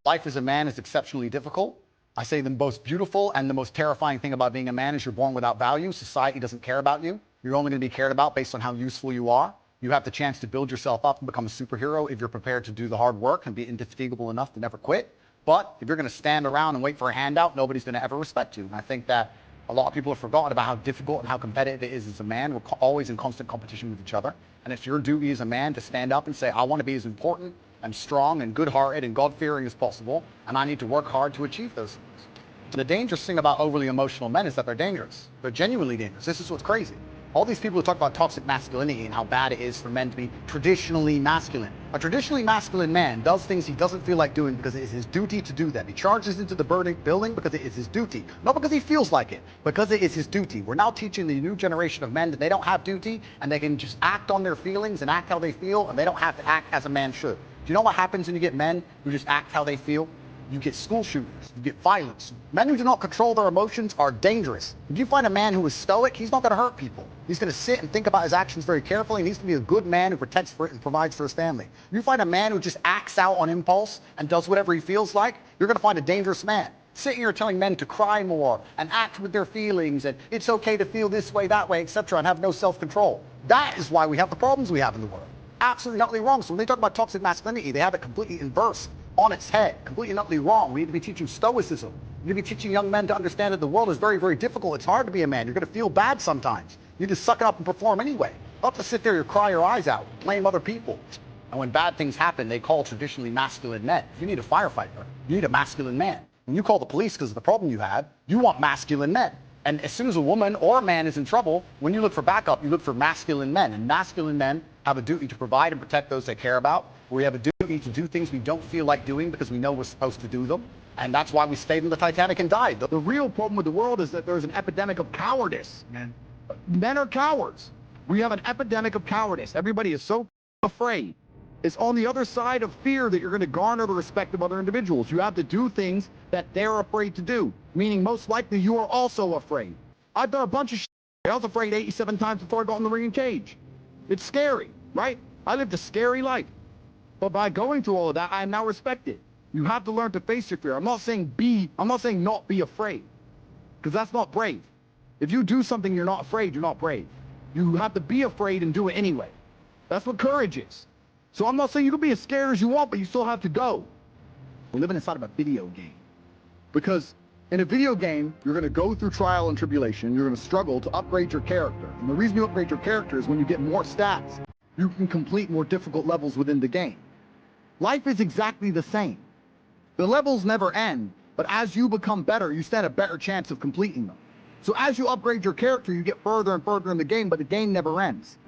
Life as a man is exceptionally difficult. I say the most beautiful and the most terrifying thing about being a man is you're born without value. Society doesn't care about you. You're only going to be cared about based on how useful you are. You have the chance to build yourself up and become a superhero if you're prepared to do the hard work and be indefatigable enough to never quit. But if you're going to stand around and wait for a handout, nobody's going to ever respect you. And I think that a lot of people have forgotten about how difficult and how competitive it is as a man. We're always in constant competition with each other. And it's your duty as a man to stand up and say, I want to be as important and strong and good-hearted and God-fearing as possible, and I need to work hard to achieve those things. The dangerous thing about overly emotional men is that they're dangerous. They're genuinely dangerous. This is what's crazy. All these people who talk about toxic masculinity and how bad it is for men to be traditionally masculine. A traditionally masculine man does things he doesn't feel like doing because it is his duty to do them. He charges into the burning building because it is his duty. Not because he feels like it, because it is his duty. We're now teaching the new generation of men that they don't have duty and they can just act on their feelings and act how they feel, and they don't have to act as a man should. Do you know what happens when you get men who just act how they feel? You get school shooters, you get violence. Men who do not control their emotions are dangerous. If you find a man who is stoic, he's not going to hurt people. He's going to sit and think about his actions very carefully. He needs to be a good man who protects for it and provides for his family. You find a man who just acts out on impulse and does whatever he feels like, you're going to find a dangerous man. Sitting here telling men to cry more and act with their feelings and it's okay to feel this way, that way, etc., and have no self-control. That is why we have the problems we have in the world. Absolutely utterly wrong. So when they talk about toxic masculinity, they have it completely inverse, on its head, completely and utterly wrong. We need to be teaching stoicism. We need to be teaching young men to understand that the world is very, very difficult. It's hard to be a man. You're going to feel bad sometimes. You need to suck it up and perform anyway. Not to sit there and cry your eyes out, blame other people. And when bad things happen, they call traditionally masculine men. You need a firefighter. You need a masculine man. When you call the police because of the problem you had, you want masculine men. And as soon as a woman or a man is in trouble, when you look for backup, you look for masculine men. And masculine men have a duty to provide and protect those they care about. We have a duty to do things we don't feel like doing because we know we're supposed to do them. And that's why we stayed in the Titanic and died. The real problem with the world is that there's an epidemic of cowardice. Men are cowards. We have an epidemic of cowardice. Everybody is so afraid. It's on the other side of fear that you're going to garner the respect of other individuals. You have to do things that they're afraid to do, meaning most likely you are also afraid. I've done a bunch of shit. I was afraid 87 times before I got in the ring and cage. It's scary, right? I lived a scary life. But by going through all of that, I am now respected. You have to learn to face your fear. I'm not saying not be afraid, because that's not brave. If you do something you're not afraid, you're not brave. You have to be afraid and do it anyway. That's what courage is. So I'm not saying you can be as scared as you want, but you still have to go. We're living inside of a video game. Because in a video game, you're going to go through trial and tribulation. You're going to struggle to upgrade your character. And the reason you upgrade your character is when you get more stats, you can complete more difficult levels within the game. Life is exactly the same. The levels never end, but as you become better, you stand a better chance of completing them. So as you upgrade your character, you get further and further in the game, but the game never ends.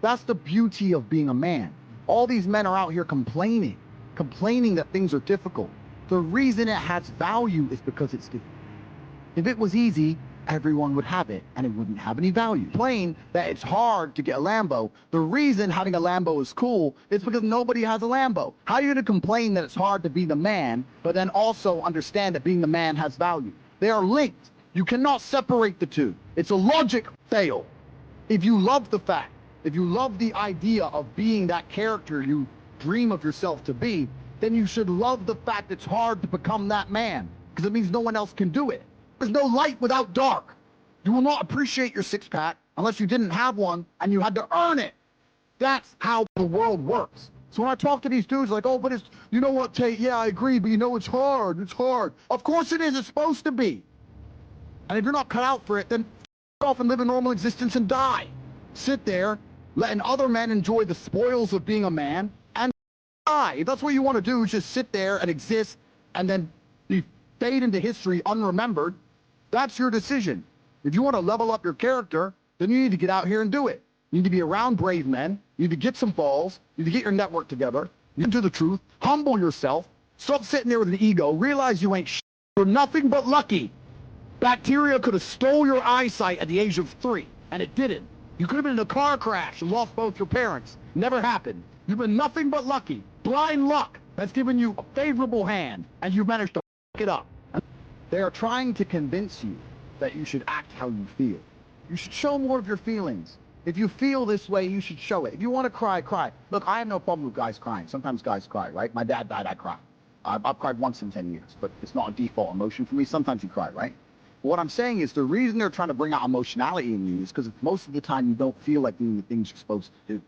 That's the beauty of being a man. All these men are out here complaining that things are difficult. The reason it has value is because it's difficult. If it was easy, everyone would have it, and it wouldn't have any value. Plain that it's hard to get a Lambo. The reason having a Lambo is cool is because nobody has a Lambo. How are you going to complain that it's hard to be the man, but then also understand that being the man has value? They are linked. You cannot separate the two. It's a logic fail. If you love the fact, if you love the idea of being that character you dream of yourself to be, then you should love the fact it's hard to become that man, because it means no one else can do it. There's no light without dark. You will not appreciate your six-pack unless you didn't have one and you had to earn it. That's how the world works. So when I talk to these dudes like, oh, but it's, you know what, Tate, yeah, I agree, but you know it's hard, it's hard. Of course it is, it's supposed to be. And if you're not cut out for it, then off and live a normal existence and die. Sit there, letting other men enjoy the spoils of being a man, and die. If that's what you want to do, is just sit there and exist, and then be fade into history unremembered. That's your decision. If you want to level up your character, then you need to get out here and do it. You need to be around brave men. You need to get some balls. You need to get your network together. You need to do the truth. Humble yourself. Stop sitting there with an ego. Realize you ain't You're nothing but lucky. Bacteria could have stole your eyesight at the age of 3, and it didn't. You could have been in a car crash and lost both your parents. Never happened. You've been nothing but lucky. Blind luck has given you a favorable hand, and you've managed to f*** it up. They are trying to convince you that you should act how you feel. You should show more of your feelings. If you feel this way, you should show it. If you want to cry, cry. Look, I have no problem with guys crying. Sometimes guys cry, right? My dad died, I cry. I've cried once in 10 years, but it's not a default emotion for me. Sometimes you cry, right? What I'm saying is the reason they're trying to bring out emotionality in you is because most of the time you don't feel like doing the things you're supposed to do.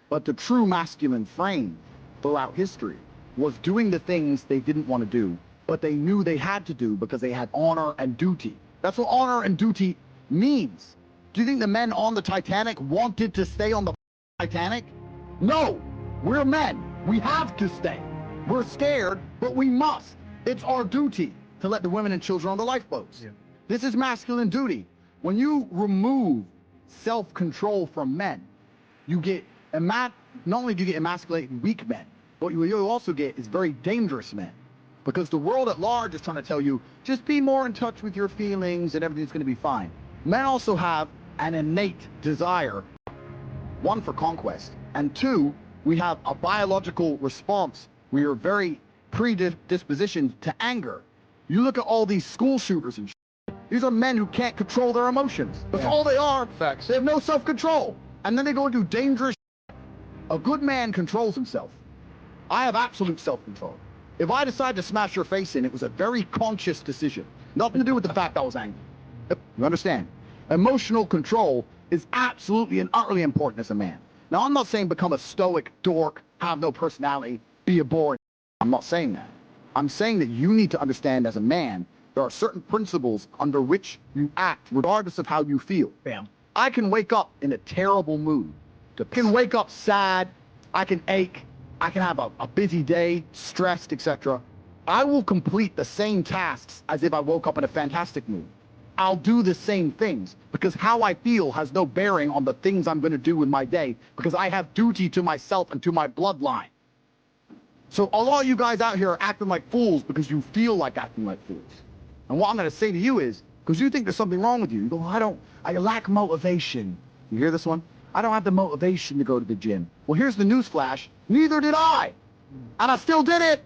But the true masculine frame throughout history was doing the things they didn't want to do, but they knew they had to do because they had honor and duty. That's what honor and duty means. Do you think the men on the Titanic wanted to stay on the Titanic? No, we're men. We have to stay. We're scared, but we must. It's our duty to let the women and children on the lifeboats. Yeah. This is masculine duty. When you remove self-control from men, you get not only do you get emasculated weak men, but what you also get is very dangerous men. Because the world at large is trying to tell you, just be more in touch with your feelings and everything's going to be fine. Men also have an innate desire, one, for conquest, and two, we have a biological response. We are very predispositioned to anger. You look at all these school shooters and shit. These are men who can't control their emotions. That's all they are. Facts. They have no self-control. And then they go and do dangerous shit. A good man controls himself. I have absolute self-control. If I decide to smash your face in, it was a very conscious decision. Nothing to do with the fact I was angry. You understand? Emotional control is absolutely and utterly important as a man. Now, I'm not saying become a stoic dork, have no personality, be a bore. I'm not saying that. I'm saying that you need to understand as a man, there are certain principles under which you act, regardless of how you feel. Bam. I can wake up in a terrible mood. I can wake up sad. I can ache. I can have a busy day, stressed, etc. I will complete the same tasks as if I woke up in a fantastic mood. I'll do the same things because how I feel has no bearing on the things I'm going to do in my day because I have duty to myself and to my bloodline. So a lot of you guys out here are acting like fools because you feel like acting like fools. And what I'm going to say to you is, because you think there's something wrong with you, you go, I lack motivation. You hear this one? I don't have the motivation to go to the gym. Well, here's the news flash. Neither did I. And I still did it.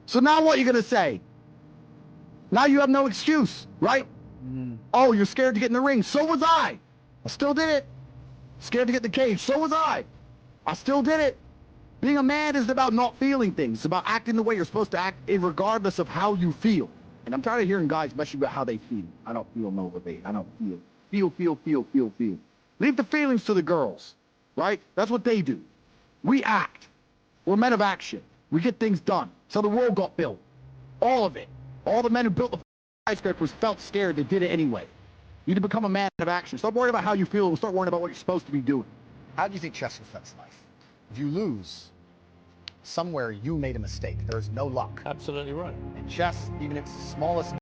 So now what are you going to say? Now you have no excuse, right? Oh, you're scared to get in the ring. So was I. I still did it. Scared to get in the cage. So was I. I still did it. Being a man isn't about not feeling things. It's about acting the way you're supposed to act, regardless of how you feel. And I'm tired of hearing guys messing about how they feel. I don't feel motivated. I don't feel. Feel. Leave the feelings to the girls, right? That's what they do. We act. We're men of action. We get things done. So the world got built. All of it. All the men who built the skyscrapers felt scared. They did it anyway. You need to become a man of action. Stop worrying about how you feel and start worrying about what you're supposed to be doing. How do you think chess affects life? If you lose, somewhere you made a mistake. There is no luck. Absolutely right. In chess, even if it's the smallest